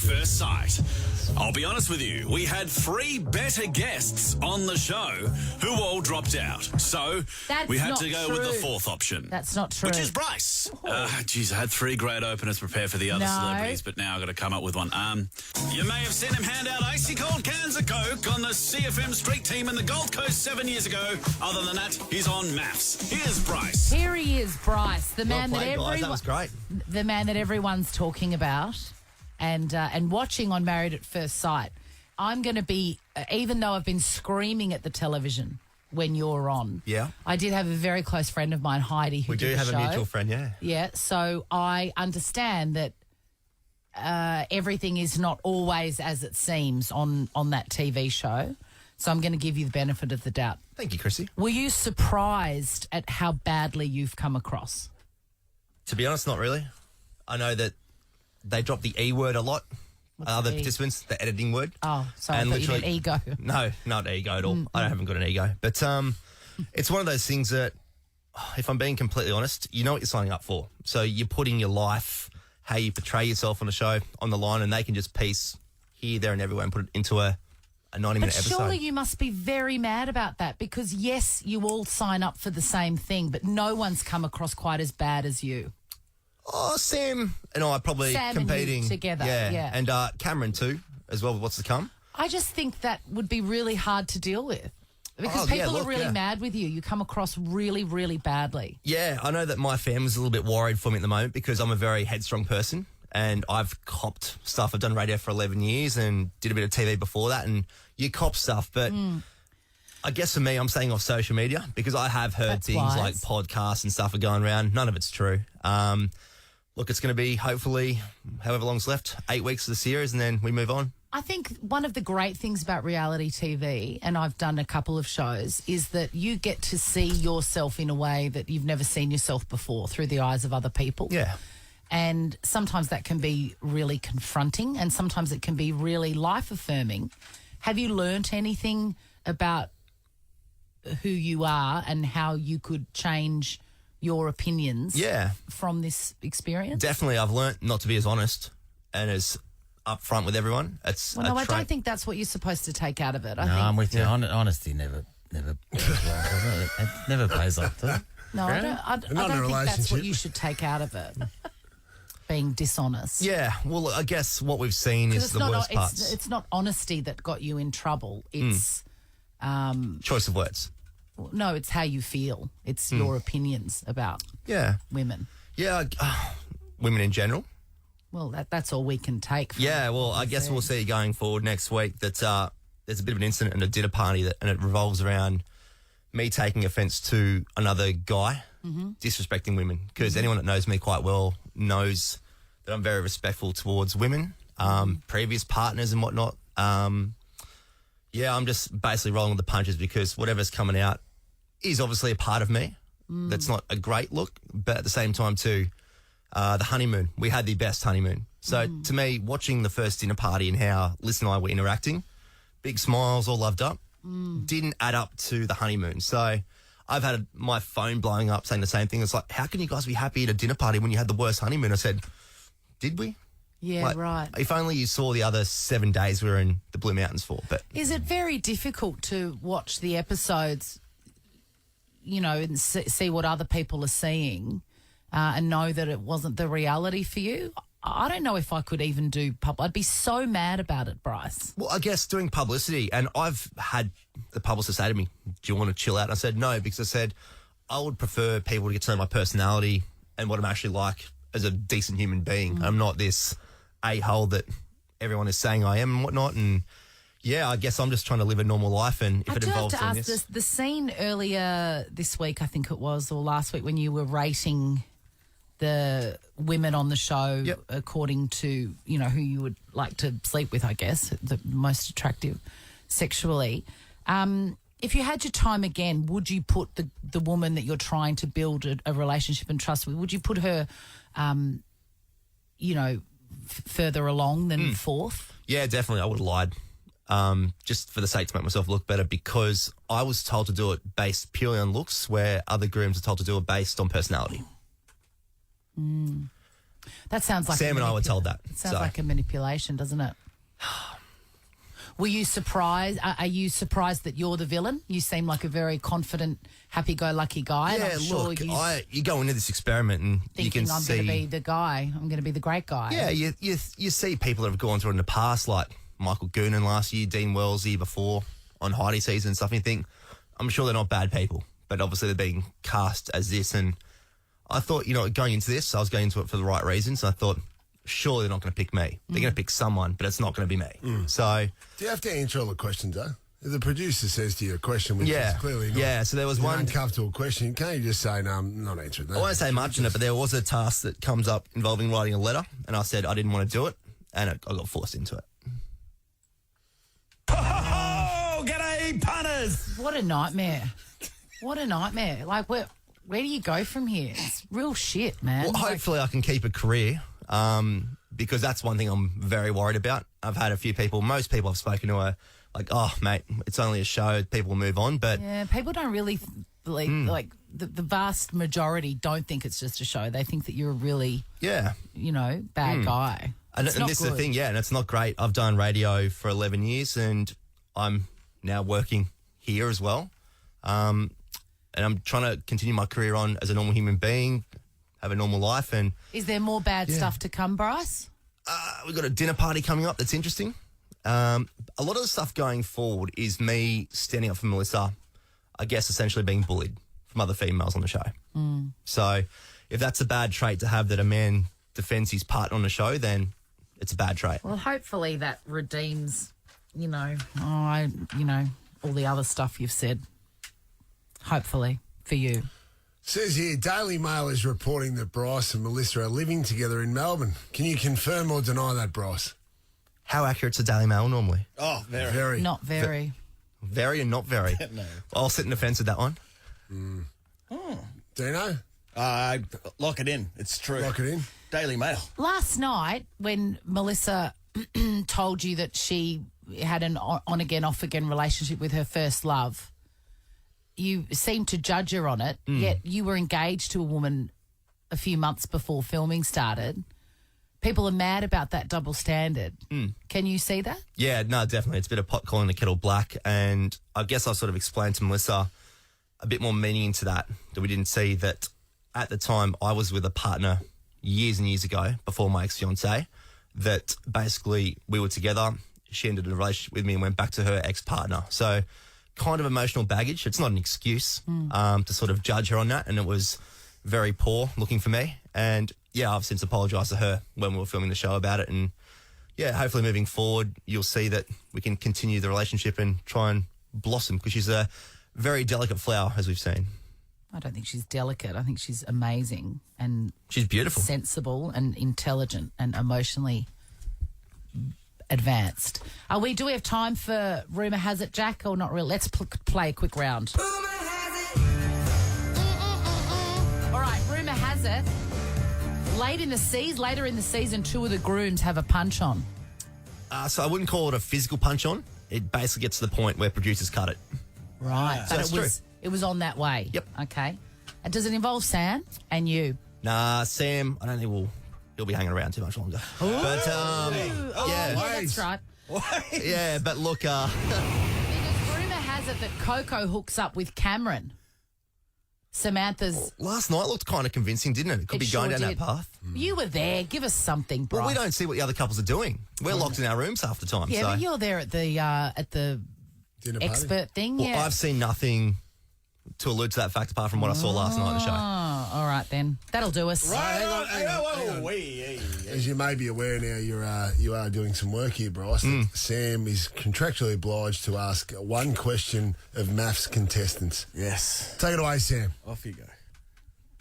First Sight. I'll be honest with you, we had 3 better guests on the show who all dropped out. So we had to go with the 4th option. That's not true. Which is Bryce. Geez, I had 3 great openers prepared for the other celebrities, but now I've got to come up with one. You may have seen him hand out icy cold cans of Coke on the CFM street team in the Gold Coast 7 years ago. Other than that, he's on MAFS. Here's Bryce. Here he is, Bryce, the man That was great. the man that everyone's talking about and watching on Married at First Sight. I'm going to be, even though I've been screaming at the television when you're on. Yeah. I did have a very close friend of mine, Heidi, who We did do the have show. a mutual friend, yeah. Yeah, so I understand that everything is not always as it seems on that TV show. So I'm going to give you the benefit of the doubt. Thank you, Chrissy. Were you surprised at how badly you've come across? To be honest, not really. I know that they drop the E word a lot. Other participants, the editing word. Oh, sorry, I thought you meant ego. No, not ego at all. I haven't got an ego. But it's one of those things that, if I'm being completely honest, you know what you're signing up for. So you're putting your life, how you portray yourself on the show, on the line, and they can just piece here, there, and everywhere and put it into a 90-minute episode. Surely you must be very mad about that because, yes, you all sign up for the same thing, but no one's come across quite as bad as you. Oh, Sam and I are probably competing. And you together, yeah. And Cameron too, as well, with what's to come. I just think that would be really hard to deal with because people are really mad with you. You come across really, really badly. Yeah, I know that my family's a little bit worried for me at the moment because I'm a very headstrong person and I've copped stuff. I've done radio for 11 years and did a bit of TV before that, and you cop stuff, but I guess for me, I'm staying off social media because I have heard things like podcasts and stuff are going around. None of it's true. Look, it's going to be hopefully however long's left, 8 weeks of the series, and then we move on. I think one of the great things about reality TV, and I've done a couple of shows, is that you get to see yourself in a way that you've never seen yourself before through the eyes of other people. Yeah. And sometimes that can be really confronting and sometimes it can be really life-affirming. Have you learnt anything about who you are and how you could change your opinions from this experience? Definitely. I've learnt not to be as honest and as upfront with everyone. It's I don't think that's what you're supposed to take out of it. I'm with you. Honesty never goes well, does it? It never pays off, does it? No, I don't think that's what you should take out of it. Being dishonest. Yeah, well, I guess what we've seen is the worst parts. It's not honesty that got you in trouble. It's choice of words. No, it's how you feel. It's your opinions about women. Yeah, women in general. Well, that's all we can take. Yeah, well, I guess we'll see going forward next week that there's a bit of an incident at a dinner party and it revolves around me taking offence to another guy disrespecting women, because anyone that knows me quite well knows that I'm very respectful towards women, previous partners and whatnot. I'm just basically rolling with the punches because whatever's coming out is obviously a part of me. That's not a great look, but at the same time too, the honeymoon. We had the best honeymoon. So to me, watching the first dinner party and how Liz and I were interacting, big smiles, all loved up, didn't add up to the honeymoon. So I've had my phone blowing up saying the same thing. It's like, how can you guys be happy at a dinner party when you had the worst honeymoon? I said, did we? Yeah, right. If only you saw the other 7 days we were in the Blue Mountains for. But is it very difficult to watch the episodes, and see what other people are seeing and know that it wasn't the reality for you? I don't know if I could even do I'd be so mad about it, Bryce. Well, I guess doing publicity, and I've had the publicist say to me, do you want to chill out? And I said no, because I said I would prefer people to get to know my personality and what I'm actually like as a decent human being. I'm not this a-hole that everyone is saying I am and whatnot. And yeah, I guess I'm just trying to live a normal life, and if it involves doing this. The scene earlier this week, I think it was, or last week, when you were rating the women on the show according to, who you would like to sleep with, I guess, the most attractive sexually. If you had your time again, would you put the woman that you're trying to build a relationship and trust with, would you put her, further along than fourth? Yeah, definitely. I would have lied just for the sake to make myself look better, because I was told to do it based purely on looks, where other grooms are told to do it based on personality. That sounds like Sam and I were told that. It sounds like a manipulation, doesn't it? Were you surprised? Are you surprised that you're the villain? You seem like a very confident, happy-go-lucky guy. Yeah, and I'm sure look, you go into this experiment and you can I'm see... going to be the guy. I'm going to be the great guy. Yeah, you see people that have gone through it in the past, like Michael Goonan last year, Dean Wells the year before, on Heidi season and stuff, and you think, I'm sure they're not bad people, but obviously they're being cast as this, and I thought, going into this, I was going into it for the right reasons, and I thought, surely they're not going to pick me. They're going to pick someone, but it's not going to be me. So... Do you have to answer all the questions, though? If the producer says to you a question, which is clearly not so there was one uncomfortable question, can't you just say, no, I'm not answering that? I won't say much in it, but there was a task that comes up involving writing a letter, and I said I didn't want to do it, and I got forced into it. Oh, g'day, punters! What a nightmare. What a nightmare. Like, where do you go from here? It's real shit, man. Well, hopefully I can keep a career, because that's one thing I'm very worried about. I've had most people I've spoken to are like, oh, mate, it's only a show, people will move on. But yeah, people don't really believe, like, the vast majority don't think it's just a show. They think that you're a really, bad guy. And this is the thing, and it's not great. I've done radio for 11 years and I'm now working here as well. And I'm trying to continue my career on as a normal human being, have a normal life. And is there more bad stuff to come, Bryce? We've got a dinner party coming up that's interesting. A lot of the stuff going forward is me standing up for Melissa, I guess essentially being bullied from other females on the show. So if that's a bad trait to have, that a man defends his partner on the show, then it's a bad trait. Well, hopefully that redeems, all the other stuff you've said. Hopefully for you. Says here, Daily Mail is reporting that Bryce and Melissa are living together in Melbourne. Can you confirm or deny that, Bryce? How accurate's the Daily Mail normally? Oh, very. Not very. Very and not very. No. I'll sit in the fence with that one. Dino? Lock it in. It's true. Lock it in. Daily Mail. Last night, when Melissa told you that she had an on-again, off-again relationship with her first love, you seemed to judge her on it, yet you were engaged to a woman a few months before filming started. People are mad about that double standard. Can you see that? Yeah, no, definitely. It's a bit of pot calling the kettle black. And I guess I sort of explained to Melissa a bit more meaning into that we didn't see that at the time I was with a partner years and years ago before my ex-fiancée, that basically we were together. She ended a relationship with me and went back to her ex-partner. So kind of emotional baggage. It's not an excuse to sort of judge her on that. And it was very poor looking for me. And yeah, I've since apologised to her when we were filming the show about it. And yeah, hopefully moving forward, you'll see that we can continue the relationship and try and blossom, because she's a very delicate flower, as we've seen. I don't think she's delicate. I think she's amazing and she's beautiful, sensible and intelligent and emotionally advanced. Do we have time for Rumour Has It, Jack, or not really? Let's play a quick round. Rumour has it. All right, Rumour Has It. Later in the season, two of the grooms have a punch on. So I wouldn't call it a physical punch on. It basically gets to the point where producers cut it. Right. So But it was on that way. Yep. Okay. And does it involve Sam and you? Nah, Sam, I don't think he'll be hanging around too much longer. Ooh. But Yeah, that's right. Yeah, but look, Because rumour has it that Coco hooks up with Cameron. Samantha's. last night looked kind of convincing, didn't it? It could be going down that path. You were there. Give us something, Bryce. Well, we don't see what the other couples are doing. We're locked in our rooms half the time. Yeah, so. but you're there at the Dinner party? expert thing. Well, Yeah. I've seen nothing to allude to that fact apart from what I saw last night on the show. Oh, all right then. That'll do us. Hang on. As you may be aware now, you are doing some work here, Bryce. Sam is contractually obliged to ask one question of MAFS contestants. Yes. Take it away, Sam. Off you go.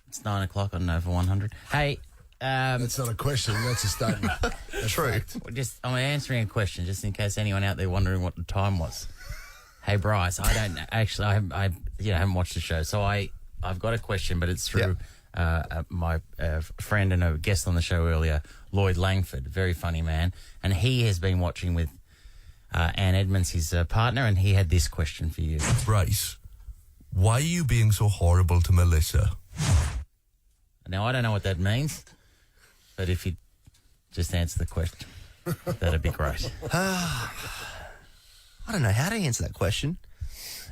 It's 9 o'clock on Nova 100. Hey, That's not a question, that's a statement. True. I'm answering a question just in case anyone out there wondering what the time was. Hey, Bryce, I don't actually. I haven't watched the show, so I've got a question, but it's through my friend and a guest on the show earlier, Lloyd Langford, very funny man, and he has been watching with Ann Edmonds, his partner, and he had this question for you. Bryce, why are you being so horrible to Melissa? Now I don't know what that means. But if you just answer the question, that'd be great. I don't know how to answer that question.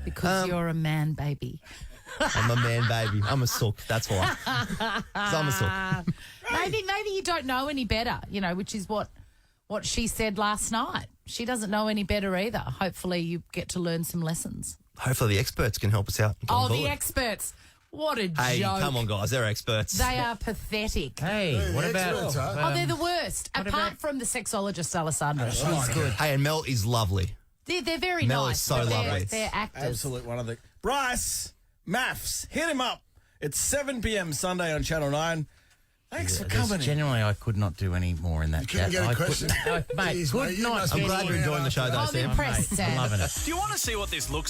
Because you're a man, baby. I'm a man, baby. I'm a sook. That's why. 'Cause I'm a sook. Maybe you don't know any better, which is what she said last night. She doesn't know any better either. Hopefully you get to learn some lessons. Hopefully the experts can help us out. Oh, the experts. What a Hey, joke. come on, guys. They're experts. They are pathetic. Hey, what about... They're the worst. Apart from the sexologist Alessandra. She's good. Hey, and Mel is lovely. They're very Mel nice. is so but lovely. They're actors. Absolute one of the... Bryce MAFS, hit him up. It's 7 p.m. Sunday on Channel 9. Thanks for coming in. Genuinely, I could not do any more in that couldn't chat. get a I question? No, mate, Jeez, could mate, you not. must I'm be glad you're enjoying the show, though, I'm Sam. impressed, I'm Sam. loving it. Do you want to see what this looks